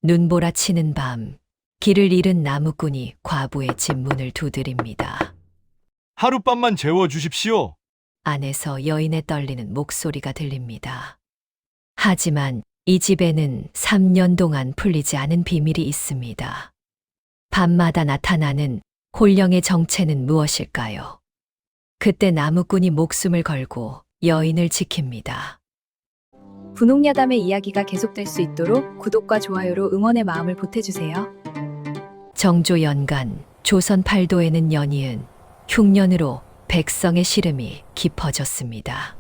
눈보라 치는 밤, 길을 잃은 나무꾼이 과부의 집 문을 두드립니다. 하룻밤만 재워주십시오. 안에서 여인의 떨리는 목소리가 들립니다. 하지만 이 집에는 3년 동안 풀리지 않은 비밀이 있습니다. 밤마다 나타나는 홀령의 정체는 무엇일까요? 그때 나무꾼이 목숨을 걸고 여인을 지킵니다. 분홍야담의 이야기가 계속될 수 있도록 구독과 좋아요로 응원의 마음을 보태주세요. 정조 연간 조선 8도에는 연이은 흉년으로 백성의 시름이 깊어졌습니다.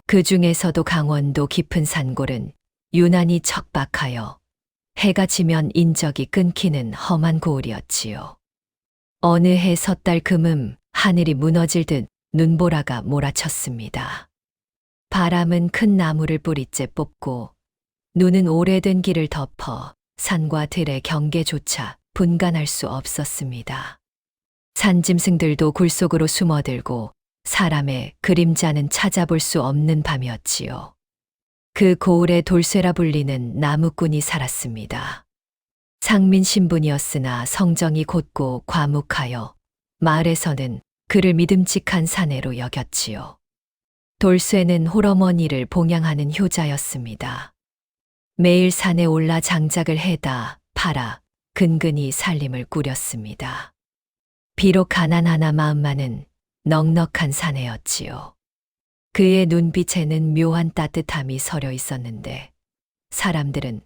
그 중에서도 강원도 깊은 산골은 유난히 척박하여 해가 지면 인적이 끊기는 험한 고을이었지요. 어느 해 섣달 금음 하늘이 무너질 듯 눈보라가 몰아쳤습니다. 바람은 큰 나무를 뿌리째 뽑고 눈은 오래된 길을 덮어 산과 들의 경계조차 분간할 수 없었습니다. 산짐승들도 굴 속으로 숨어들고 사람의 그림자는 찾아볼 수 없는 밤이었지요. 그 고을에 돌쇠라 불리는 나무꾼이 살았습니다. 상민 신분이었으나 성정이 곧고 과묵하여 마을에서는 그를 믿음직한 사내로 여겼지요. 돌쇠는 홀어머니를 봉양하는 효자였습니다. 매일 산에 올라 장작을 해다 팔아 근근히 살림을 꾸렸습니다. 비록 가난하나 마음만은 넉넉한 사내였지요. 그의 눈빛에는 묘한 따뜻함이 서려 있었는데 사람들은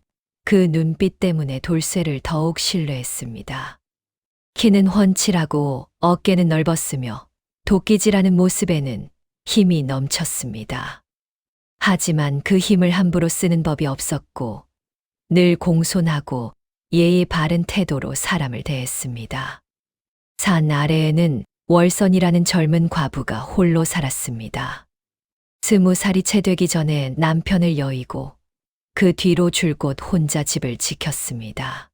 그 눈빛 때문에 돌쇠를 더욱 신뢰했습니다. 키는 훤칠하고 어깨는 넓었으며 도끼질하는 모습에는 힘이 넘쳤습니다. 하지만 그 힘을 함부로 쓰는 법이 없었고 늘 공손하고 예의 바른 태도로 사람을 대했습니다. 산 아래에는 월선이라는 젊은 과부가 홀로 살았습니다. 20살이 채 되기 전에 남편을 여의고 그 뒤로 줄곧 혼자 집을 지켰습니다.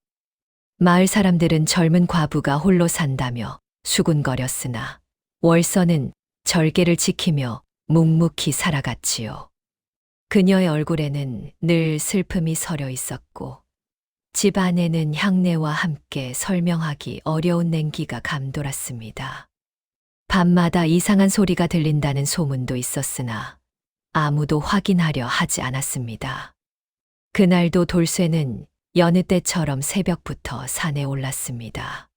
마을 사람들은 젊은 과부가 홀로 산다며 수군거렸으나 월선은 절개를 지키며 묵묵히 살아갔지요. 그녀의 얼굴에는 늘 슬픔이 서려 있었고 집 안에는 향내와 함께 설명하기 어려운 냉기가 감돌았습니다. 밤마다 이상한 소리가 들린다는 소문도 있었으나 아무도 확인하려 하지 않았습니다. 그날도 돌쇠는 여느 때처럼 새벽부터 산에 올랐습니다.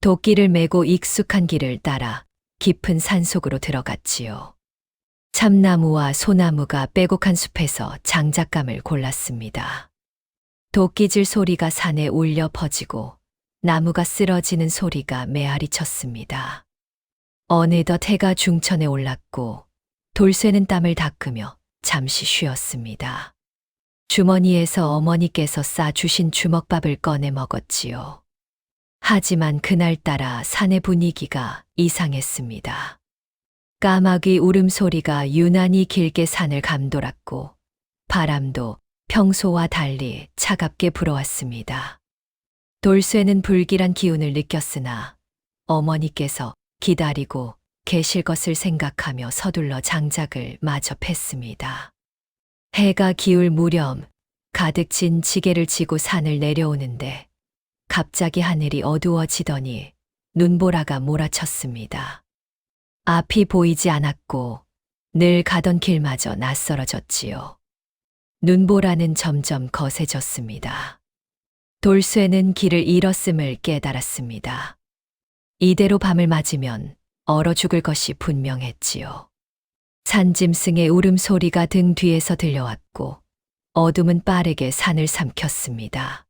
도끼를 메고 익숙한 길을 따라 깊은 산속으로 들어갔지요. 참나무와 소나무가 빼곡한 숲에서 장작감을 골랐습니다. 도끼질 소리가 산에 울려 퍼지고 나무가 쓰러지는 소리가 메아리 쳤습니다. 어느덧 해가 중천에 올랐고 돌쇠는 땀을 닦으며 잠시 쉬었습니다. 주머니에서 어머니께서 싸주신 주먹밥을 꺼내 먹었지요. 하지만 그날따라 산의 분위기가 이상했습니다. 까마귀 울음소리가 유난히 길게 산을 감돌았고 바람도 평소와 달리 차갑게 불어왔습니다. 돌쇠는 불길한 기운을 느꼈으나 어머니께서 기다리고 계실 것을 생각하며 서둘러 장작을 마저 팼습니다. 해가 기울 무렵 가득 진 지게를 지고 산을 내려오는데 갑자기 하늘이 어두워지더니 눈보라가 몰아쳤습니다. 앞이 보이지 않았고 늘 가던 길마저 낯설어졌지요. 눈보라는 점점 거세졌습니다. 돌쇠는 길을 잃었음을 깨달았습니다. 이대로 밤을 맞으면 얼어 죽을 것이 분명했지요. 산짐승의 울음소리가 등 뒤에서 들려왔고 어둠은 빠르게 산을 삼켰습니다.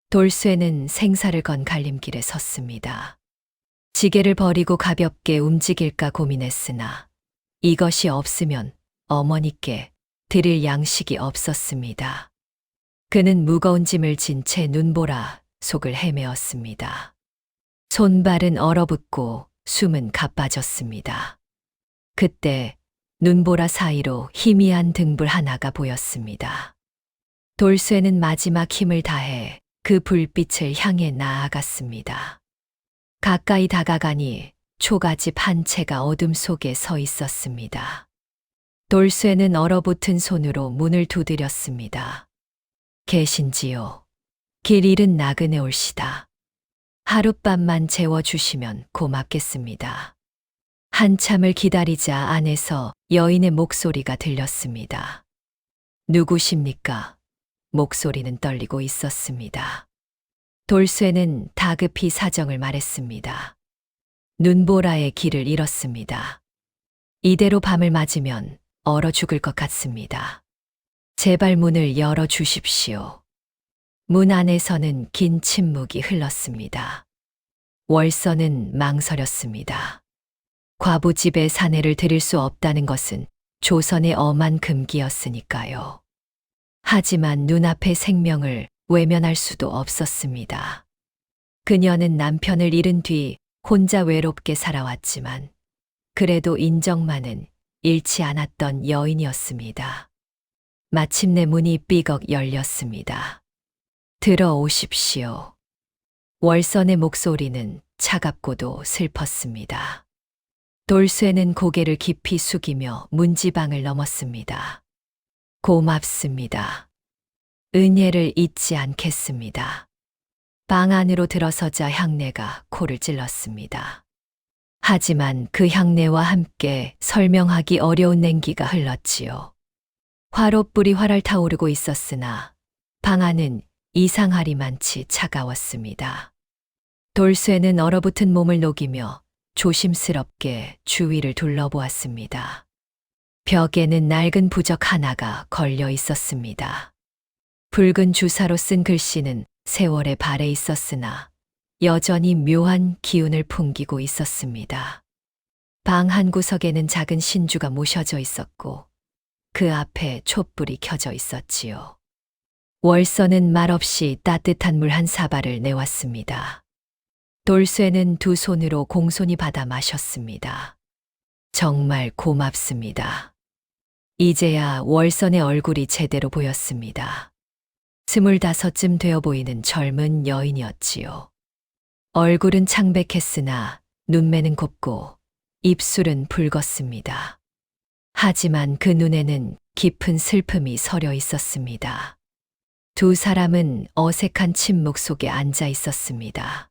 돌쇠는 생사를 건 갈림길에 섰습니다. 지게를 버리고 가볍게 움직일까 고민했으나 이것이 없으면 어머니께 드릴 양식이 없었습니다. 그는 무거운 짐을 진 채 눈보라 속을 헤매었습니다. 손발은 얼어붙고 숨은 가빠졌습니다. 그때 눈보라 사이로 희미한 등불 하나가 보였습니다. 돌쇠는 마지막 힘을 다해 그 불빛을 향해 나아갔습니다. 가까이 다가가니 초가집 한 채가 어둠 속에 서 있었습니다. 돌쇠는 얼어붙은 손으로 문을 두드렸습니다. 계신지요? 길 잃은 나그네 올시다. 하룻밤만 재워주시면 고맙겠습니다. 한참을 기다리자 안에서 여인의 목소리가 들렸습니다. 누구십니까? 목소리는 떨리고 있었습니다. 돌쇠는 다급히 사정을 말했습니다. 눈보라의 길을 잃었습니다. 이대로 밤을 맞으면 얼어 죽을 것 같습니다. 제발 문을 열어 주십시오. 문 안에서는 긴 침묵이 흘렀습니다. 월서는 망설였습니다. 과부 집에 사내를 드릴 수 없다는 것은 조선의 엄한 금기였으니까요. 하지만 눈앞의 생명을 외면할 수도 없었습니다. 그녀는 남편을 잃은 뒤 혼자 외롭게 살아왔지만 그래도 인정만은 잃지 않았던 여인이었습니다. 마침내 문이 삐걱 열렸습니다. 들어오십시오. 월선의 목소리는 차갑고도 슬펐습니다. 돌쇠는 고개를 깊이 숙이며 문지방을 넘었습니다. 고맙습니다. 은혜를 잊지 않겠습니다. 방 안으로 들어서자 향내가 코를 찔렀습니다. 하지만 그 향내와 함께 설명하기 어려운 냉기가 흘렀지요. 화롯불이 활활 타오르고 있었으나 방 안은 이상하리만치 차가웠습니다. 돌쇠는 얼어붙은 몸을 녹이며 조심스럽게 주위를 둘러보았습니다. 벽에는 낡은 부적 하나가 걸려 있었습니다. 붉은 주사로 쓴 글씨는 세월의 발에 있었으나 여전히 묘한 기운을 풍기고 있었습니다. 방 한 구석에는 작은 신주가 모셔져 있었고 그 앞에 촛불이 켜져 있었지요. 월서는 말없이 따뜻한 물 한 사발을 내왔습니다. 돌쇠는 두 손으로 공손히 받아 마셨습니다. 정말 고맙습니다. 이제야 월선의 얼굴이 제대로 보였습니다. 25쯤 되어 보이는 젊은 여인이었지요. 얼굴은 창백했으나 눈매는 곱고 입술은 붉었습니다. 하지만 그 눈에는 깊은 슬픔이 서려 있었습니다. 두 사람은 어색한 침묵 속에 앉아 있었습니다.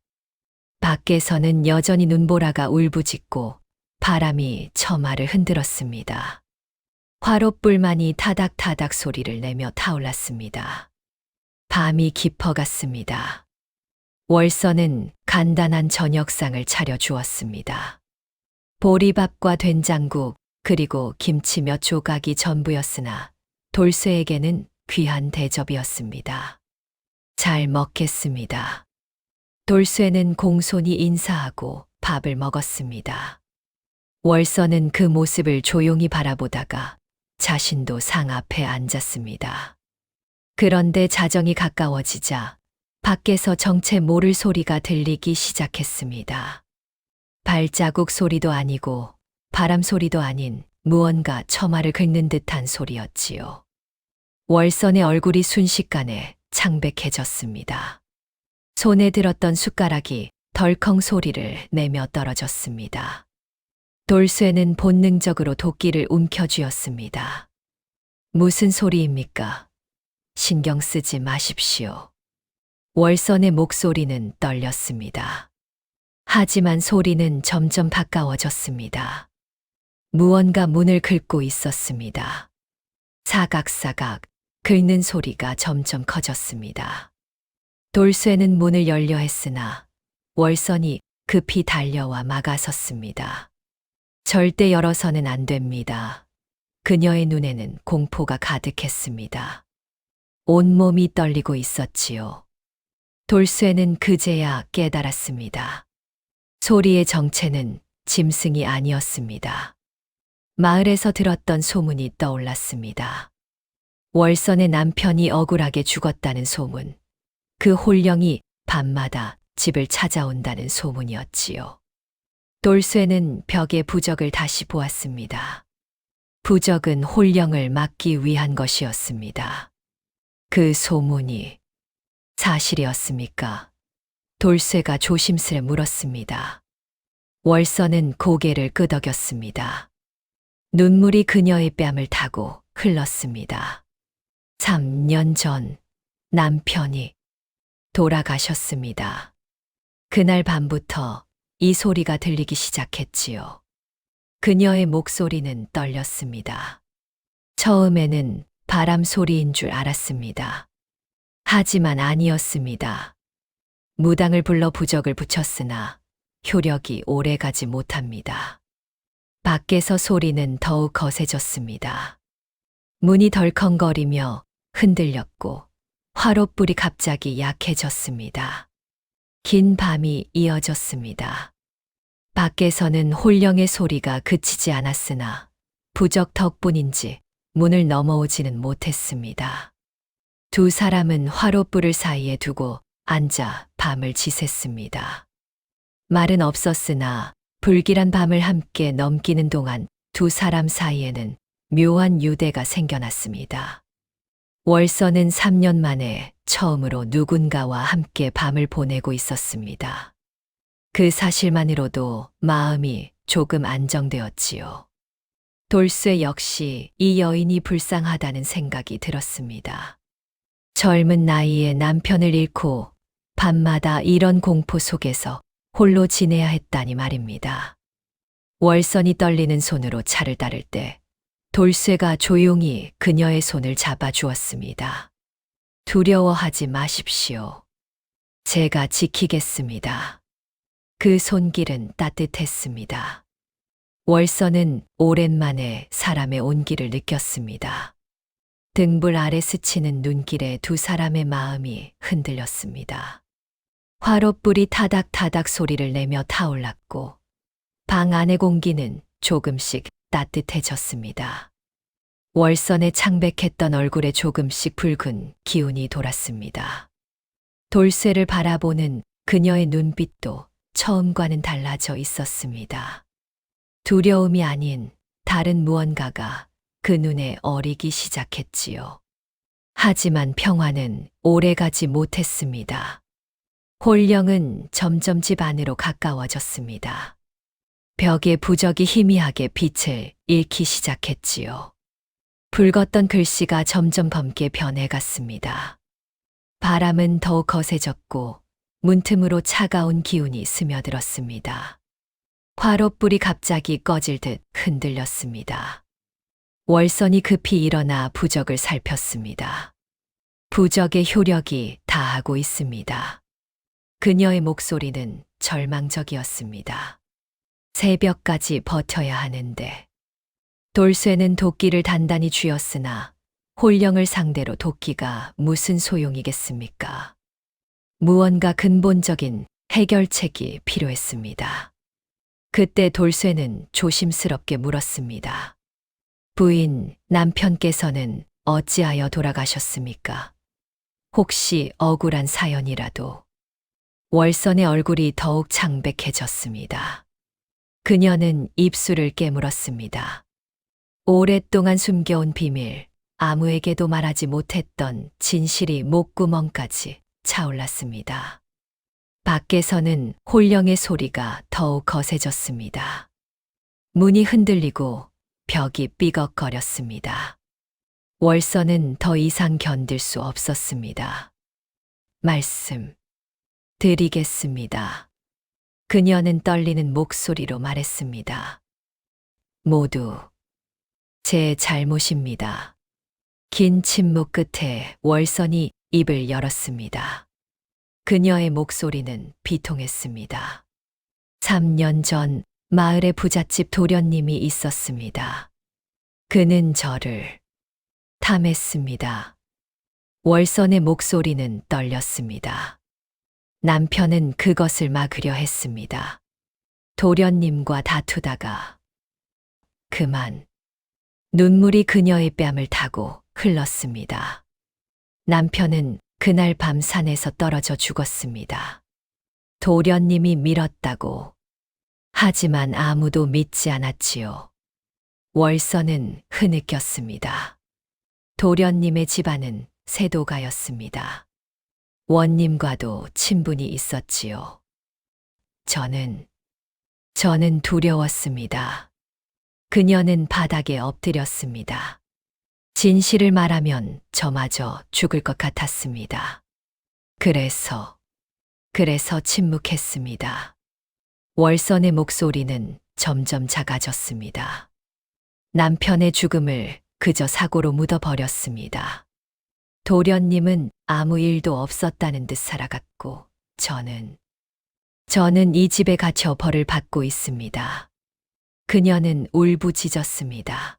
밖에서는 여전히 눈보라가 울부짖고 바람이 처마를 흔들었습니다. 화롯불만이 타닥타닥 소리를 내며 타올랐습니다. 밤이 깊어갔습니다. 월서는 간단한 저녁상을 차려 주었습니다. 보리밥과 된장국 그리고 김치 몇 조각이 전부였으나 돌쇠에게는 귀한 대접이었습니다. 잘 먹겠습니다. 돌쇠는 공손히 인사하고 밥을 먹었습니다. 월서는 그 모습을 조용히 바라보다가 자신도 상 앞에 앉았습니다. 그런데 자정이 가까워지자 밖에서 정체 모를 소리가 들리기 시작했습니다. 발자국 소리도 아니고 바람 소리도 아닌 무언가 처마를 긁는 듯한 소리였지요. 월선의 얼굴이 순식간에 창백해졌습니다. 손에 들었던 숟가락이 덜컹 소리를 내며 떨어졌습니다. 돌쇠는 본능적으로 도끼를 움켜쥐었습니다. 무슨 소리입니까? 신경 쓰지 마십시오. 월선의 목소리는 떨렸습니다. 하지만 소리는 점점 가까워졌습니다. 무언가 문을 긁고 있었습니다. 사각사각 긁는 소리가 점점 커졌습니다. 돌쇠는 문을 열려 했으나 월선이 급히 달려와 막아섰습니다. 절대 열어서는 안 됩니다. 그녀의 눈에는 공포가 가득했습니다. 온몸이 떨리고 있었지요. 돌쇠는 그제야 깨달았습니다. 소리의 정체는 짐승이 아니었습니다. 마을에서 들었던 소문이 떠올랐습니다. 월선의 남편이 억울하게 죽었다는 소문, 그 홀령이 밤마다 집을 찾아온다는 소문이었지요. 돌쇠는 벽에 부적을 다시 보았습니다. 부적은 홀령을 막기 위한 것이었습니다. 그 소문이 사실이었습니까? 돌쇠가 조심스레 물었습니다. 월선은 고개를 끄덕였습니다. 눈물이 그녀의 뺨을 타고 흘렀습니다. 3년 전 남편이 돌아가셨습니다. 그날 밤부터 이 소리가 들리기 시작했지요. 그녀의 목소리는 떨렸습니다. 처음에는 바람 소리인 줄 알았습니다. 하지만 아니었습니다. 무당을 불러 부적을 붙였으나 효력이 오래가지 못합니다. 밖에서 소리는 더욱 거세졌습니다. 문이 덜컹거리며 흔들렸고 화롯불이 갑자기 약해졌습니다. 긴 밤이 이어졌습니다. 밖에서는 홀령의 소리가 그치지 않았으나 부적 덕분인지 문을 넘어오지는 못했습니다. 두 사람은 화롯불을 사이에 두고 앉아 밤을 지샜습니다. 말은 없었으나 불길한 밤을 함께 넘기는 동안 두 사람 사이에는 묘한 유대가 생겨났습니다. 월서는 3년 만에 처음으로 누군가와 함께 밤을 보내고 있었습니다. 그 사실만으로도 마음이 조금 안정되었지요. 돌쇠 역시 이 여인이 불쌍하다는 생각이 들었습니다. 젊은 나이에 남편을 잃고 밤마다 이런 공포 속에서 홀로 지내야 했다니 말입니다. 월선이 떨리는 손으로 차를 따를 때 돌쇠가 조용히 그녀의 손을 잡아주었습니다. 두려워하지 마십시오. 제가 지키겠습니다. 그 손길은 따뜻했습니다. 월선은 오랜만에 사람의 온기를 느꼈습니다. 등불 아래 스치는 눈길에 두 사람의 마음이 흔들렸습니다. 화롯불이 타닥타닥 소리를 내며 타올랐고 방 안의 공기는 조금씩 따뜻해졌습니다. 월선의 창백했던 얼굴에 조금씩 붉은 기운이 돌았습니다. 돌쇠를 바라보는 그녀의 눈빛도 처음과는 달라져 있었습니다. 두려움이 아닌 다른 무언가가 그 눈에 어리기 시작했지요. 하지만 평화는 오래가지 못했습니다. 홀령은 점점 집 안으로 가까워졌습니다. 벽에 부적이 희미하게 빛을 잃기 시작했지요. 붉었던 글씨가 점점 검게 변해갔습니다. 바람은 더욱 거세졌고 문틈으로 차가운 기운이 스며들었습니다. 화롯불이 갑자기 꺼질 듯 흔들렸습니다. 월선이 급히 일어나 부적을 살폈습니다. 부적의 효력이 다하고 있습니다. 그녀의 목소리는 절망적이었습니다. 새벽까지 버텨야 하는데 돌쇠는 도끼를 단단히 쥐었으나 홀령을 상대로 도끼가 무슨 소용이겠습니까? 무언가 근본적인 해결책이 필요했습니다. 그때 돌쇠는 조심스럽게 물었습니다. 부인, 남편께서는 어찌하여 돌아가셨습니까? 혹시 억울한 사연이라도? 월선의 얼굴이 더욱 창백해졌습니다. 그녀는 입술을 깨물었습니다. 오랫동안 숨겨온 비밀, 아무에게도 말하지 못했던 진실이 목구멍까지 차올랐습니다. 밖에서는 홀령의 소리가 더욱 거세졌습니다. 문이 흔들리고 벽이 삐걱거렸습니다. 월선은 더 이상 견딜 수 없었습니다. 말씀 드리겠습니다. 그녀는 떨리는 목소리로 말했습니다. 모두 제 잘못입니다. 긴 침묵 끝에 월선이 입을 열었습니다. 그녀의 목소리는 비통했습니다. 3년 전 마을에 부잣집 도련님이 있었습니다. 그는 저를 탐했습니다. 월선의 목소리는 떨렸습니다. 남편은 그것을 막으려 했습니다. 도련님과 다투다가 그만 눈물이 그녀의 뺨을 타고 흘렀습니다. 남편은 그날 밤 산에서 떨어져 죽었습니다. 도련님이 밀었다고. 하지만 아무도 믿지 않았지요. 월선은 흐느꼈습니다. 도련님의 집안은 세도가였습니다. 원님과도 친분이 있었지요. 저는 두려웠습니다. 그녀는 바닥에 엎드렸습니다. 진실을 말하면 저마저 죽을 것 같았습니다. 그래서 침묵했습니다. 월선의 목소리는 점점 작아졌습니다. 남편의 죽음을 그저 사고로 묻어버렸습니다. 도련님은 아무 일도 없었다는 듯 살아갔고, 저는 이 집에 갇혀 벌을 받고 있습니다. 그녀는 울부짖었습니다.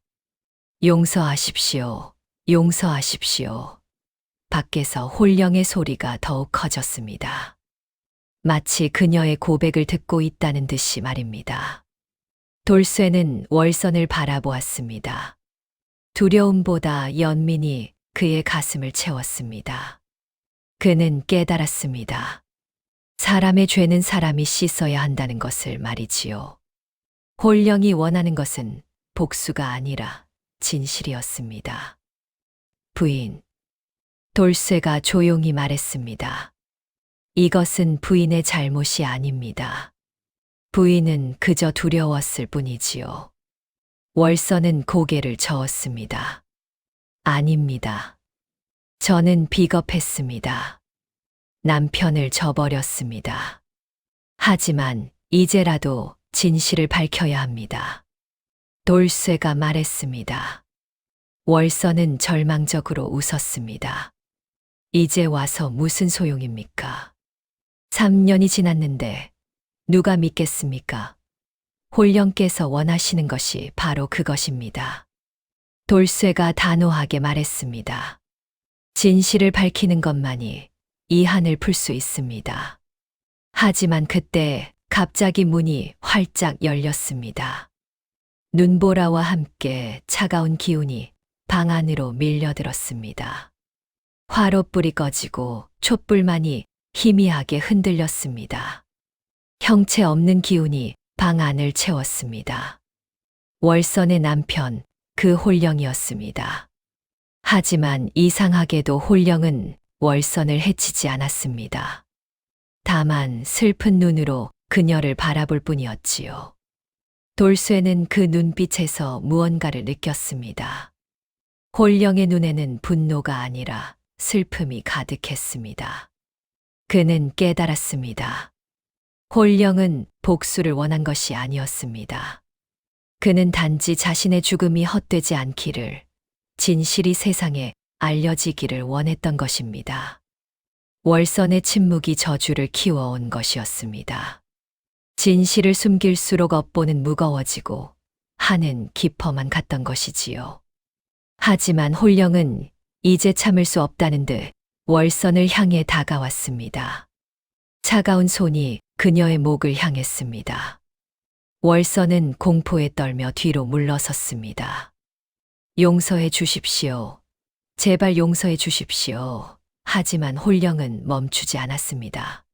용서하십시오. 용서하십시오. 밖에서 홀령의 소리가 더욱 커졌습니다. 마치 그녀의 고백을 듣고 있다는 듯이 말입니다. 돌쇠는 월선을 바라보았습니다. 두려움보다 연민이 그의 가슴을 채웠습니다. 그는 깨달았습니다. 사람의 죄는 사람이 씻어야 한다는 것을 말이지요. 홀령이 원하는 것은 복수가 아니라 진실이었습니다. 부인. 돌쇠가 조용히 말했습니다. 이것은 부인의 잘못이 아닙니다. 부인은 그저 두려웠을 뿐이지요. 월선은 고개를 저었습니다. 아닙니다. 저는 비겁했습니다. 남편을 저버렸습니다. 하지만 이제라도 진실을 밝혀야 합니다. 돌쇠가 말했습니다. 월선은 절망적으로 웃었습니다. 이제 와서 무슨 소용입니까? 3년이 지났는데 누가 믿겠습니까? 홀령께서 원하시는 것이 바로 그것입니다. 돌쇠가 단호하게 말했습니다. 진실을 밝히는 것만이 이 한을 풀 수 있습니다. 하지만 그때 갑자기 문이 활짝 열렸습니다. 눈보라와 함께 차가운 기운이 방 안으로 밀려들었습니다. 화롯불이 꺼지고 촛불만이 희미하게 흔들렸습니다. 형체 없는 기운이 방 안을 채웠습니다. 월선의 남편, 그 홀령이었습니다. 하지만 이상하게도 홀령은 월선을 해치지 않았습니다. 다만 슬픈 눈으로 그녀를 바라볼 뿐이었지요. 돌쇠는 그 눈빛에서 무언가를 느꼈습니다. 홀령의 눈에는 분노가 아니라 슬픔이 가득했습니다. 그는 깨달았습니다. 홀령은 복수를 원한 것이 아니었습니다. 그는 단지 자신의 죽음이 헛되지 않기를, 진실이 세상에 알려지기를 원했던 것입니다. 월선의 침묵이 저주를 키워온 것이었습니다. 진실을 숨길수록 업보는 무거워지고 한은 깊어만 갔던 것이지요. 하지만 홀령은 이제 참을 수 없다는 듯 월선을 향해 다가왔습니다. 차가운 손이 그녀의 목을 향했습니다. 월선은 공포에 떨며 뒤로 물러섰습니다. 용서해 주십시오. 제발 용서해 주십시오. 하지만 홀령은 멈추지 않았습니다.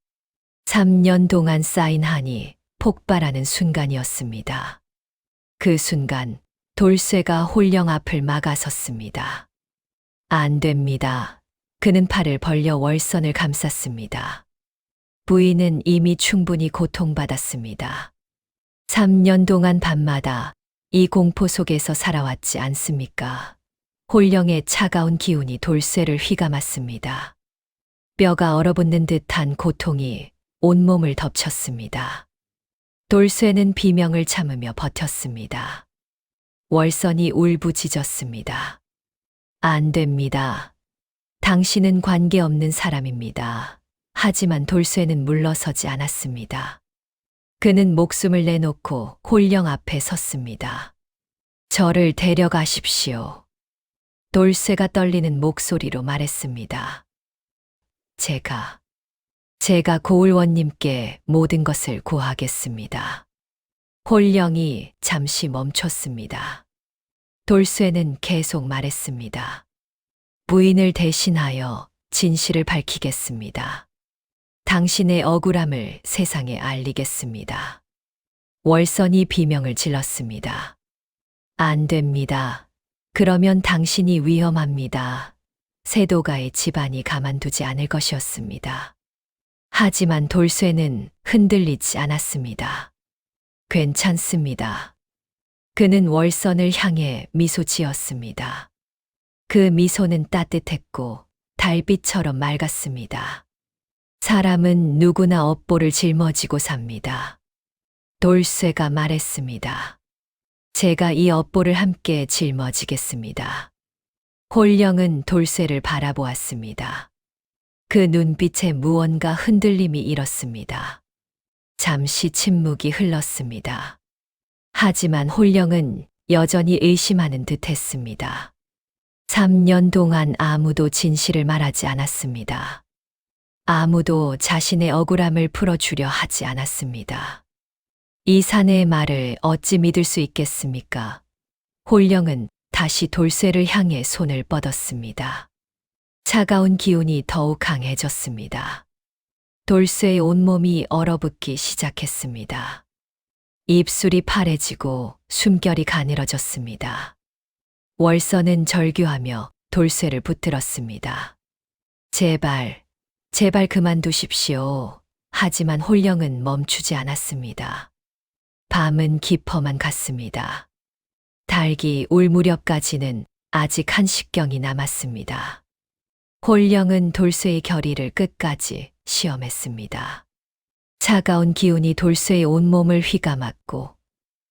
3년 동안 쌓인 한이 폭발하는 순간이었습니다. 그 순간 돌쇠가 홀령 앞을 막아섰습니다. 안 됩니다. 그는 팔을 벌려 월선을 감쌌습니다. 부인은 이미 충분히 고통받았습니다. 3년 동안 밤마다 이 공포 속에서 살아왔지 않습니까? 홀령의 차가운 기운이 돌쇠를 휘감았습니다. 뼈가 얼어붙는 듯한 고통이 온몸을 덮쳤습니다. 돌쇠는 비명을 참으며 버텼습니다. 월선이 울부짖었습니다. 안 됩니다. 당신은 관계없는 사람입니다. 하지만 돌쇠는 물러서지 않았습니다. 그는 목숨을 내놓고 홀령 앞에 섰습니다. 저를 데려가십시오. 돌쇠가 떨리는 목소리로 말했습니다. 제가 고을원님께 모든 것을 구하겠습니다. 홀령이 잠시 멈췄습니다. 돌쇠는 계속 말했습니다. 부인을 대신하여 진실을 밝히겠습니다. 당신의 억울함을 세상에 알리겠습니다. 월선이 비명을 질렀습니다. 안 됩니다. 그러면 당신이 위험합니다. 세도가의 집안이 가만두지 않을 것이었습니다. 하지만 돌쇠는 흔들리지 않았습니다. 괜찮습니다. 그는 월선을 향해 미소 지었습니다. 그 미소는 따뜻했고 달빛처럼 맑았습니다. 사람은 누구나 업보를 짊어지고 삽니다. 돌쇠가 말했습니다. 제가 이 업보를 함께 짊어지겠습니다. 홀령은 돌쇠를 바라보았습니다. 그 눈빛에 무언가 흔들림이 일었습니다. 잠시 침묵이 흘렀습니다. 하지만 홀령은 여전히 의심하는 듯 했습니다. 3년 동안 아무도 진실을 말하지 않았습니다. 아무도 자신의 억울함을 풀어주려 하지 않았습니다. 이 사내의 말을 어찌 믿을 수 있겠습니까? 홀령은 다시 돌쇠를 향해 손을 뻗었습니다. 차가운 기운이 더욱 강해졌습니다. 돌쇠의 온몸이 얼어붙기 시작했습니다. 입술이 파래지고 숨결이 가늘어졌습니다. 월선은 절규하며 돌쇠를 붙들었습니다. 제발, 제발 그만두십시오. 하지만 홀령은 멈추지 않았습니다. 밤은 깊어만 갔습니다. 달기 울 무렵까지는 아직 한식경이 남았습니다. 홀령은 돌쇠의 결의를 끝까지 시험했습니다. 차가운 기운이 돌쇠의 온몸을 휘감았고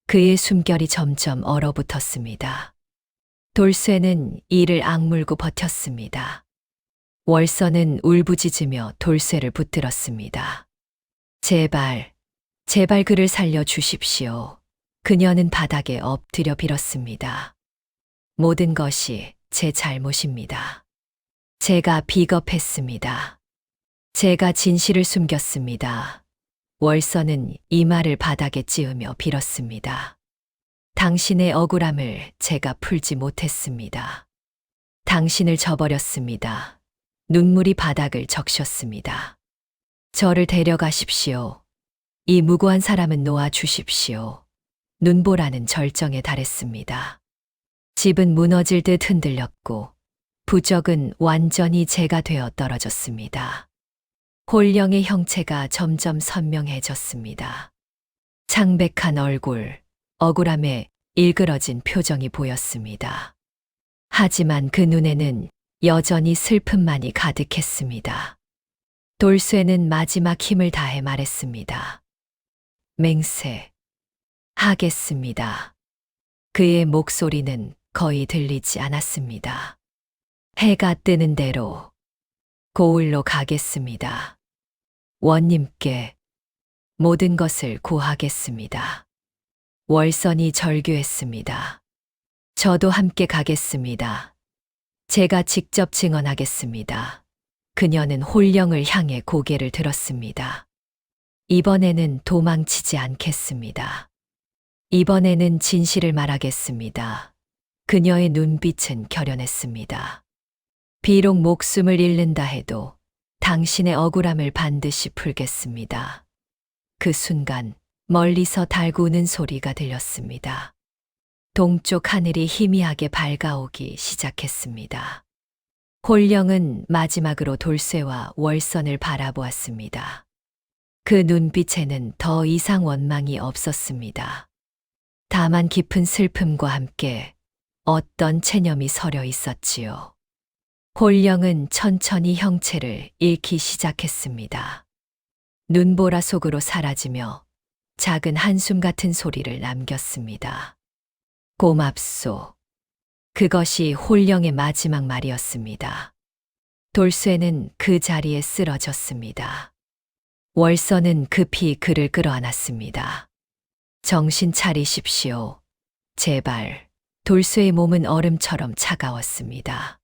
그의 숨결이 점점 얼어붙었습니다. 돌쇠는 이를 악물고 버텼습니다. 월선은 울부짖으며 돌쇠를 붙들었습니다. 제발, 제발 그를 살려주십시오. 그녀는 바닥에 엎드려 빌었습니다. 모든 것이 제 잘못입니다. 제가 비겁했습니다. 제가 진실을 숨겼습니다. 월선은 이마를 바닥에 찌으며 빌었습니다. 당신의 억울함을 제가 풀지 못했습니다. 당신을 저버렸습니다. 눈물이 바닥을 적셨습니다. 저를 데려가십시오. 이 무고한 사람은 놓아주십시오. 눈보라는 절정에 달했습니다. 집은 무너질 듯 흔들렸고 부적은 완전히 재가 되어 떨어졌습니다. 홀령의 형체가 점점 선명해졌습니다. 창백한 얼굴, 억울함에 일그러진 표정이 보였습니다. 하지만 그 눈에는 여전히 슬픔만이 가득했습니다. 돌쇠는 마지막 힘을 다해 말했습니다. 맹세, 하겠습니다. 그의 목소리는 거의 들리지 않았습니다. 해가 뜨는 대로 고을로 가겠습니다. 원님께 모든 것을 고하겠습니다. 월선이 절규했습니다. 저도 함께 가겠습니다. 제가 직접 증언하겠습니다. 그녀는 홀령을 향해 고개를 들었습니다. 이번에는 도망치지 않겠습니다. 이번에는 진실을 말하겠습니다. 그녀의 눈빛은 결연했습니다. 비록 목숨을 잃는다 해도 당신의 억울함을 반드시 풀겠습니다. 그 순간 멀리서 달구는 소리가 들렸습니다. 동쪽 하늘이 희미하게 밝아오기 시작했습니다. 홀령은 마지막으로 돌쇠와 월선을 바라보았습니다. 그 눈빛에는 더 이상 원망이 없었습니다. 다만 깊은 슬픔과 함께 어떤 체념이 서려 있었지요. 홀령은 천천히 형체를 잃기 시작했습니다. 눈보라 속으로 사라지며 작은 한숨 같은 소리를 남겼습니다. 고맙소. 그것이 홀령의 마지막 말이었습니다. 돌쇠는 그 자리에 쓰러졌습니다. 월선은 급히 그를 끌어안았습니다. 정신 차리십시오. 제발. 돌쇠의 몸은 얼음처럼 차가웠습니다.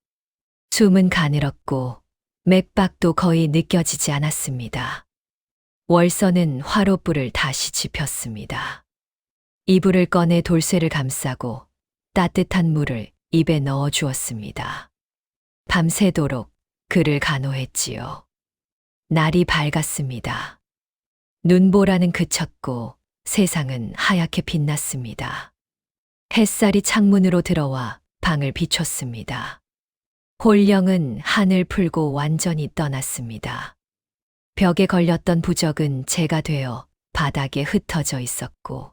숨은 가늘었고 맥박도 거의 느껴지지 않았습니다. 월선은 화롯불을 다시 지폈습니다. 이불을 꺼내 돌쇠를 감싸고 따뜻한 물을 입에 넣어 주었습니다. 밤새도록 그를 간호했지요. 날이 밝았습니다. 눈보라는 그쳤고 세상은 하얗게 빛났습니다. 햇살이 창문으로 들어와 방을 비췄습니다. 홀령은 한을 풀고 완전히 떠났습니다. 벽에 걸렸던 부적은 재가 되어 바닥에 흩어져 있었고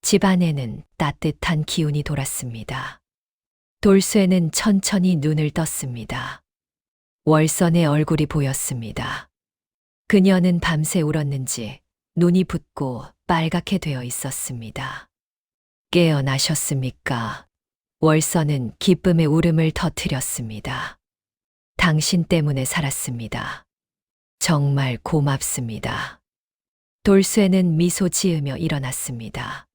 집안에는 따뜻한 기운이 돌았습니다. 돌쇠는 천천히 눈을 떴습니다. 월선의 얼굴이 보였습니다. 그녀는 밤새 울었는지 눈이 붓고 빨갛게 되어 있었습니다. 깨어나셨습니까? 월서는 기쁨의 울음을 터뜨렸습니다. 당신 때문에 살았습니다. 정말 고맙습니다. 돌쇠는 미소 지으며 일어났습니다.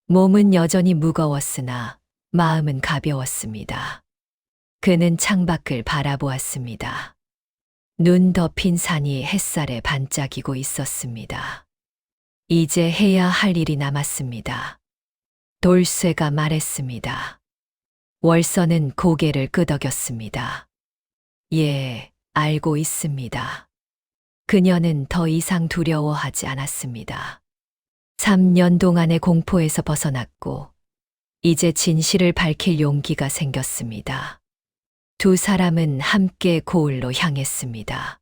몸은 여전히 무거웠으나 마음은 가벼웠습니다. 그는 창밖을 바라보았습니다. 눈 덮인 산이 햇살에 반짝이고 있었습니다. 이제 해야 할 일이 남았습니다. 돌쇠가 말했습니다. 월서는 고개를 끄덕였습니다. 예, 알고 있습니다. 그녀는 더 이상 두려워하지 않았습니다. 3년 동안의 공포에서 벗어났고, 이제 진실을 밝힐 용기가 생겼습니다. 두 사람은 함께 고을로 향했습니다.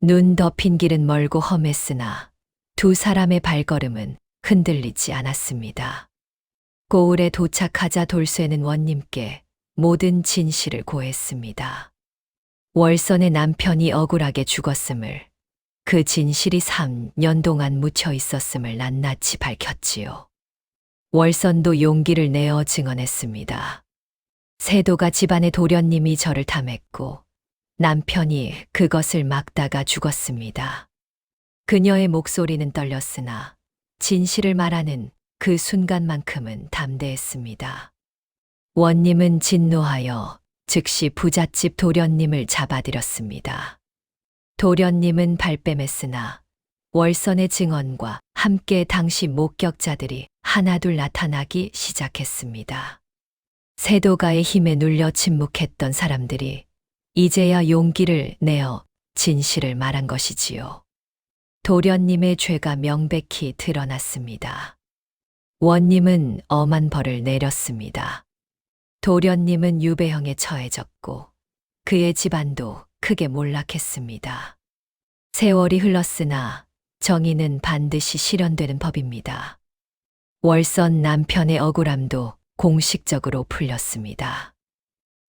눈 덮인 길은 멀고 험했으나 두 사람의 발걸음은 흔들리지 않았습니다. 고을에 도착하자 돌쇠는 원님께 모든 진실을 고했습니다. 월선의 남편이 억울하게 죽었음을, 그 진실이 3년 동안 묻혀 있었음을 낱낱이 밝혔지요. 월선도 용기를 내어 증언했습니다. 세도가 집안의 도련님이 저를 탐했고 남편이 그것을 막다가 죽었습니다. 그녀의 목소리는 떨렸으나 진실을 말하는 그 순간만큼은 담대했습니다. 원님은 진노하여 즉시 부잣집 도련님을 잡아들였습니다. 도련님은 발뺌했으나 월선의 증언과 함께 당시 목격자들이 하나둘 나타나기 시작했습니다. 세도가의 힘에 눌려 침묵했던 사람들이 이제야 용기를 내어 진실을 말한 것이지요. 도련님의 죄가 명백히 드러났습니다. 원님은 엄한 벌을 내렸습니다. 도련님은 유배형에 처해졌고 그의 집안도 크게 몰락했습니다. 세월이 흘렀으나 정의는 반드시 실현되는 법입니다. 월선 남편의 억울함도 공식적으로 풀렸습니다.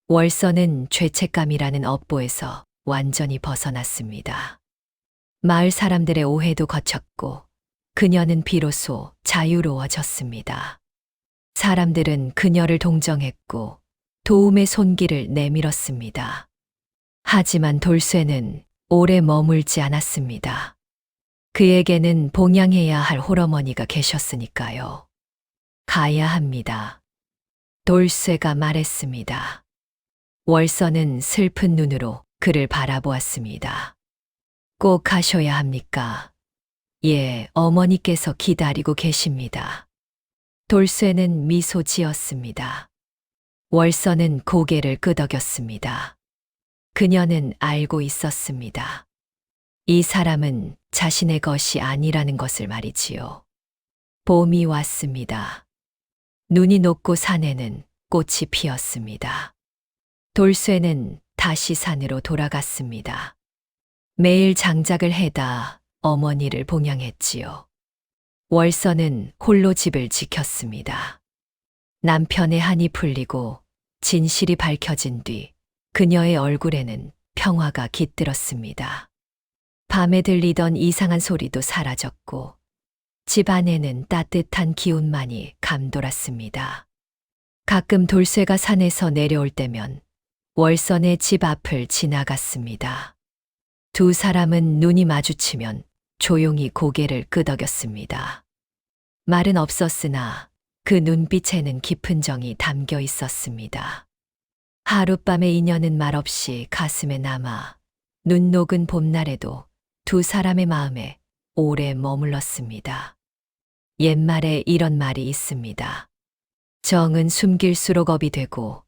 월선은 죄책감이라는 업보에서 완전히 벗어났습니다. 마을 사람들의 오해도 거쳤고 그녀는 비로소 자유로워졌습니다. 사람들은 그녀를 동정했고 도움의 손길을 내밀었습니다. 하지만 돌쇠는 오래 머물지 않았습니다. 그에게는 봉양해야 할 홀어머니가 계셨으니까요. 가야 합니다. 돌쇠가 말했습니다. 월선은 슬픈 눈으로 그를 바라보았습니다. 꼭 가셔야 합니까? 예, 어머니께서 기다리고 계십니다. 돌쇠는 미소 지었습니다. 월선은 고개를 끄덕였습니다. 그녀는 알고 있었습니다. 이 사람은 자신의 것이 아니라는 것을 말이지요. 봄이 왔습니다. 눈이 녹고 산에는 꽃이 피었습니다. 돌쇠는 다시 산으로 돌아갔습니다. 매일 장작을 해다 어머니를 봉양했지요. 월선은 홀로 집을 지켰습니다. 남편의 한이 풀리고 진실이 밝혀진 뒤 그녀의 얼굴에는 평화가 깃들었습니다. 밤에 들리던 이상한 소리도 사라졌고 집 안에는 따뜻한 기운만이 감돌았습니다. 가끔 돌쇠가 산에서 내려올 때면 월선의 집 앞을 지나갔습니다. 두 사람은 눈이 마주치면 조용히 고개를 끄덕였습니다. 말은 없었으나 그 눈빛에는 깊은 정이 담겨 있었습니다. 하룻밤의 인연은 말없이 가슴에 남아 눈 녹은 봄날에도 두 사람의 마음에 오래 머물렀습니다. 옛말에 이런 말이 있습니다. 정은 숨길수록 업이 되고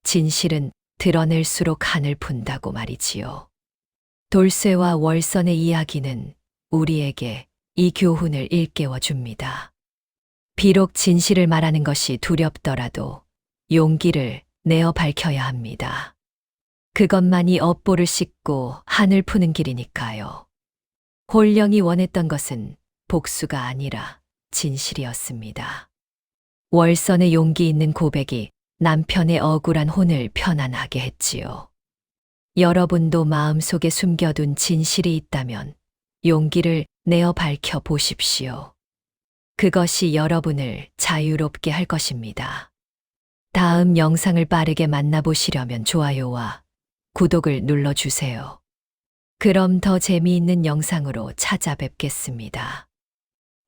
진실은 드러낼수록 한을 푼다고 말이지요. 돌쇠와 월선의 이야기는 우리에게 이 교훈을 일깨워 줍니다. 비록 진실을 말하는 것이 두렵더라도 용기를 내어 밝혀야 합니다. 그것만이 업보를 씻고 한을 푸는 길이니까요. 홀령이 원했던 것은 복수가 아니라 진실이었습니다. 월선의 용기 있는 고백이 남편의 억울한 혼을 편안하게 했지요. 여러분도 마음속에 숨겨둔 진실이 있다면 용기를 내어 밝혀 보십시오. 그것이 여러분을 자유롭게 할 것입니다. 다음 영상을 빠르게 만나보시려면 좋아요와 구독을 눌러주세요. 그럼 더 재미있는 영상으로 찾아뵙겠습니다.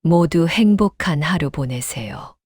모두 행복한 하루 보내세요.